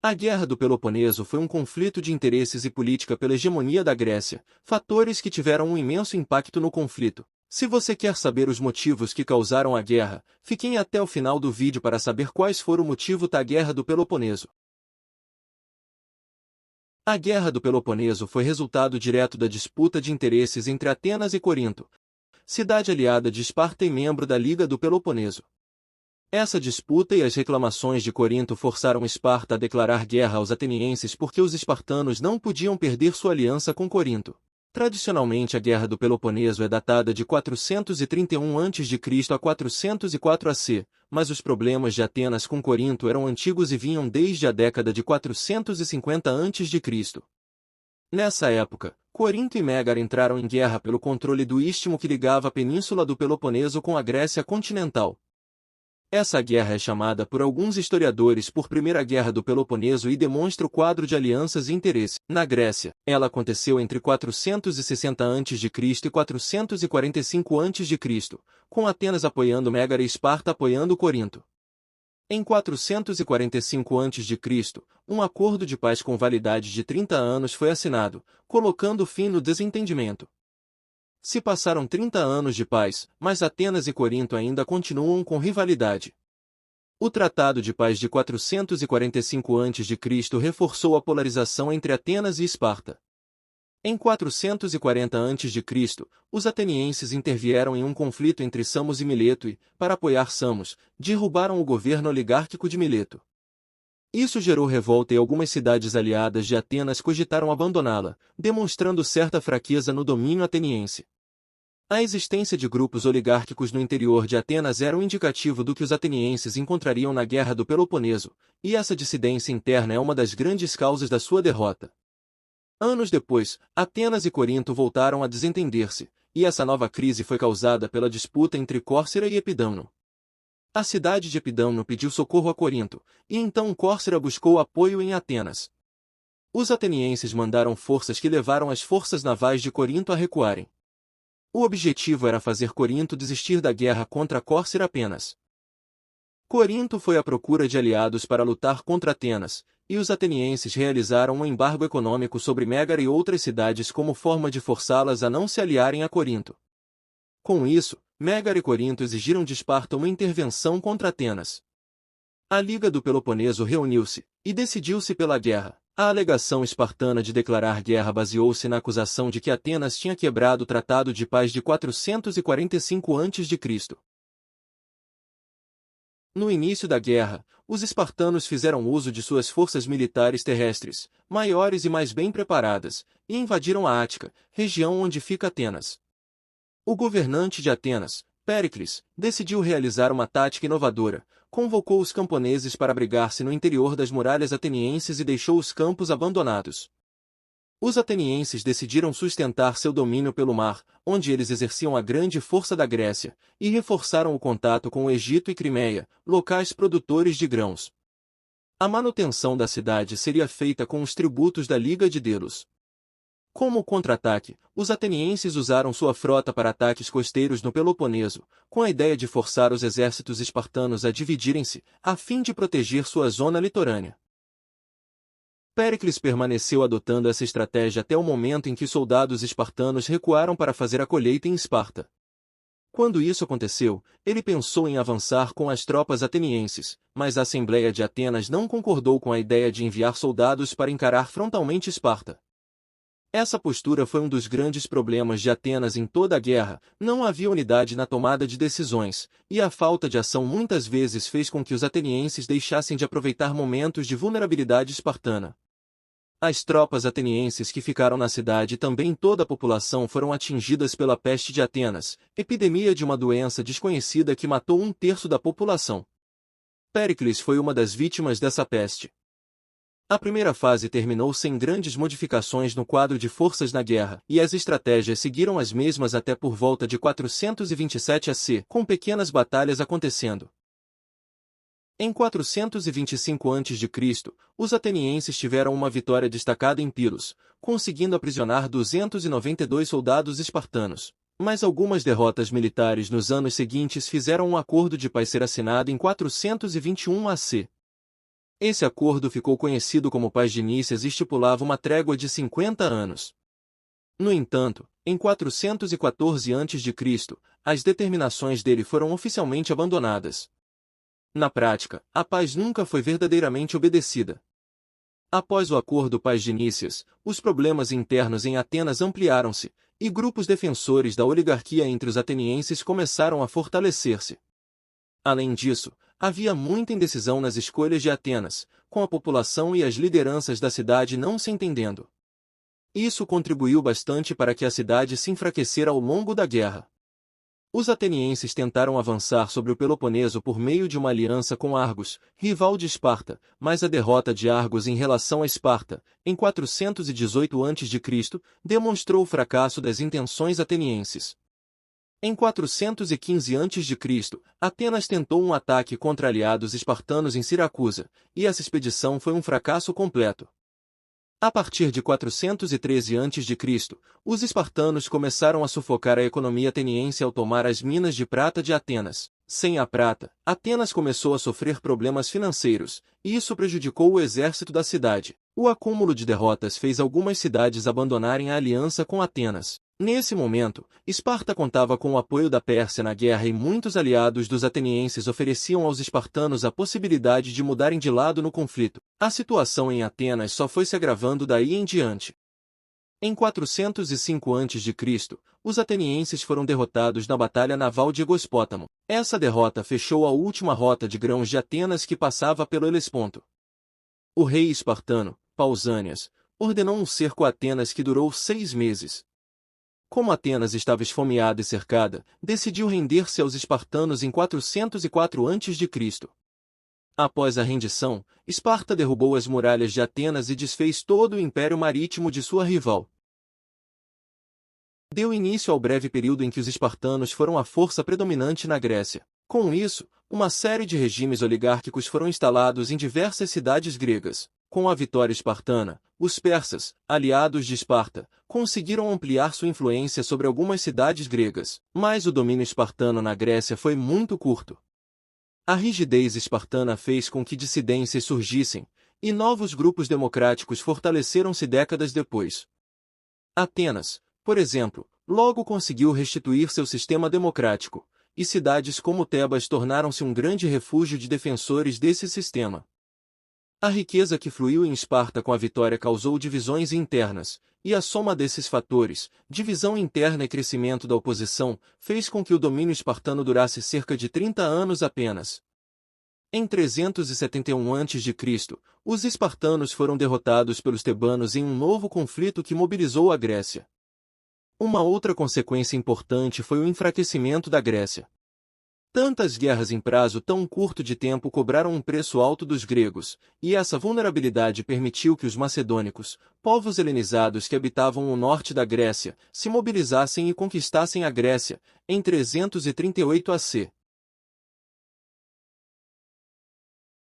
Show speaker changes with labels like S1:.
S1: A Guerra do Peloponeso foi um conflito de interesses e política pela hegemonia da Grécia, fatores que tiveram um imenso impacto no conflito. Se você quer saber os motivos que causaram a guerra, fiquem até o final do vídeo para saber quais foram o motivo da Guerra do Peloponeso. A Guerra do Peloponeso foi resultado direto da disputa de interesses entre Atenas e Corinto, cidade aliada de Esparta e membro da Liga do Peloponeso. Essa disputa e as reclamações de Corinto forçaram Esparta a declarar guerra aos atenienses porque os espartanos não podiam perder sua aliança com Corinto. Tradicionalmente, a Guerra do Peloponeso é datada de 431 a.C. a 404 AC, mas os problemas de Atenas com Corinto eram antigos e vinham desde a década de 450 a.C. Nessa época, Corinto e Mégara entraram em guerra pelo controle do istmo que ligava a península do Peloponeso com a Grécia continental. Essa guerra é chamada por alguns historiadores por Primeira Guerra do Peloponeso e demonstra o quadro de alianças e interesse. Na Grécia, ela aconteceu entre 460 a.C. e 445 a.C., com Atenas apoiando Mégara e Esparta apoiando Corinto. Em 445 a.C., um acordo de paz com validade de 30 anos foi assinado, colocando fim no desentendimento. Se passaram 30 anos de paz, mas Atenas e Corinto ainda continuam com rivalidade. O Tratado de Paz de 445 a.C. reforçou a polarização entre Atenas e Esparta. Em 440 a.C., os atenienses intervieram em um conflito entre Samos e Mileto e, para apoiar Samos, derrubaram o governo oligárquico de Mileto. Isso gerou revolta e algumas cidades aliadas de Atenas cogitaram abandoná-la, demonstrando certa fraqueza no domínio ateniense. A existência de grupos oligárquicos no interior de Atenas era um indicativo do que os atenienses encontrariam na Guerra do Peloponeso, e essa dissidência interna é uma das grandes causas da sua derrota. Anos depois, Atenas e Corinto voltaram a desentender-se, e essa nova crise foi causada pela disputa entre Córcira e Epidamno. A cidade de Epidamno pediu socorro a Corinto, e então Córcira buscou apoio em Atenas. Os atenienses mandaram forças que levaram as forças navais de Corinto a recuarem. O objetivo era fazer Corinto desistir da guerra contra Córcira apenas. Corinto foi à procura de aliados para lutar contra Atenas, e os atenienses realizaram um embargo econômico sobre Mégara e outras cidades como forma de forçá-las a não se aliarem a Corinto. Com isso, Mégara e Corinto exigiram de Esparta uma intervenção contra Atenas. A Liga do Peloponeso reuniu-se, e decidiu-se pela guerra. A alegação espartana de declarar guerra baseou-se na acusação de que Atenas tinha quebrado o Tratado de Paz de 445 a.C. No início da guerra, os espartanos fizeram uso de suas forças militares terrestres, maiores e mais bem preparadas, e invadiram a Ática, região onde fica Atenas. O governante de Atenas, Péricles, decidiu realizar uma tática inovadora, convocou os camponeses para abrigar-se no interior das muralhas atenienses e deixou os campos abandonados. Os atenienses decidiram sustentar seu domínio pelo mar, onde eles exerciam a grande força da Grécia, e reforçaram o contato com o Egito e Crimeia, locais produtores de grãos. A manutenção da cidade seria feita com os tributos da Liga de Delos. Como contra-ataque, os atenienses usaram sua frota para ataques costeiros no Peloponeso, com a ideia de forçar os exércitos espartanos a dividirem-se, a fim de proteger sua zona litorânea. Péricles permaneceu adotando essa estratégia até o momento em que soldados espartanos recuaram para fazer a colheita em Esparta. Quando isso aconteceu, ele pensou em avançar com as tropas atenienses, mas a Assembleia de Atenas não concordou com a ideia de enviar soldados para encarar frontalmente Esparta. Essa postura foi um dos grandes problemas de Atenas em toda a guerra, não havia unidade na tomada de decisões, e a falta de ação muitas vezes fez com que os atenienses deixassem de aproveitar momentos de vulnerabilidade espartana. As tropas atenienses que ficaram na cidade e também toda a população foram atingidas pela peste de Atenas, epidemia de uma doença desconhecida que matou 1/3 da população. Péricles foi uma das vítimas dessa peste. A primeira fase terminou sem grandes modificações no quadro de forças na guerra, e as estratégias seguiram as mesmas até por volta de 427 AC, com pequenas batalhas acontecendo. Em 425 a.C., os atenienses tiveram uma vitória destacada em Pilos, conseguindo aprisionar 292 soldados espartanos. Mas algumas derrotas militares nos anos seguintes fizeram um acordo de paz ser assinado em 421 AC. Esse acordo ficou conhecido como Paz de Nícias e estipulava uma trégua de 50 anos. No entanto, em 414 a.C., as determinações dele foram oficialmente abandonadas. Na prática, a paz nunca foi verdadeiramente obedecida. Após o acordo Paz de Nícias, os problemas internos em Atenas ampliaram-se, e grupos defensores da oligarquia entre os atenienses começaram a fortalecer-se. Além disso, havia muita indecisão nas escolhas de Atenas, com a população e as lideranças da cidade não se entendendo. Isso contribuiu bastante para que a cidade se enfraquecera ao longo da guerra. Os atenienses tentaram avançar sobre o Peloponeso por meio de uma aliança com Argos, rival de Esparta, mas a derrota de Argos em relação a Esparta, em 418 a.C., demonstrou o fracasso das intenções atenienses. Em 415 a.C., Atenas tentou um ataque contra aliados espartanos em Siracusa, e essa expedição foi um fracasso completo. A partir de 413 a.C., os espartanos começaram a sufocar a economia ateniense ao tomar as minas de prata de Atenas. Sem a prata, Atenas começou a sofrer problemas financeiros, e isso prejudicou o exército da cidade. O acúmulo de derrotas fez algumas cidades abandonarem a aliança com Atenas. Nesse momento, Esparta contava com o apoio da Pérsia na guerra e muitos aliados dos atenienses ofereciam aos espartanos a possibilidade de mudarem de lado no conflito. A situação em Atenas só foi se agravando daí em diante. Em 405 a.C., os atenienses foram derrotados na Batalha Naval de Egospótamo. Essa derrota fechou a última rota de grãos de Atenas que passava pelo Helesponto. O rei espartano, Pausânias, ordenou um cerco a Atenas que durou 6 meses. Como Atenas estava esfomeada e cercada, decidiu render-se aos espartanos em 404 a.C. Após a rendição, Esparta derrubou as muralhas de Atenas e desfez todo o império marítimo de sua rival. Deu início ao breve período em que os espartanos foram a força predominante na Grécia. Com isso, uma série de regimes oligárquicos foram instalados em diversas cidades gregas. Com a vitória espartana, os persas, aliados de Esparta, conseguiram ampliar sua influência sobre algumas cidades gregas, mas o domínio espartano na Grécia foi muito curto. A rigidez espartana fez com que dissidências surgissem, e novos grupos democráticos fortaleceram-se décadas depois. Atenas, por exemplo, logo conseguiu restituir seu sistema democrático, e cidades como Tebas tornaram-se um grande refúgio de defensores desse sistema. A riqueza que fluiu em Esparta com a vitória causou divisões internas, e a soma desses fatores, divisão interna e crescimento da oposição, fez com que o domínio espartano durasse cerca de 30 anos apenas. Em 371 a.C., os espartanos foram derrotados pelos tebanos em um novo conflito que mobilizou a Grécia. Uma outra consequência importante foi o enfraquecimento da Grécia. Tantas guerras em prazo tão curto de tempo cobraram um preço alto dos gregos, e essa vulnerabilidade permitiu que os macedônicos, povos helenizados que habitavam o norte da Grécia, se mobilizassem e conquistassem a Grécia, em 338 AC.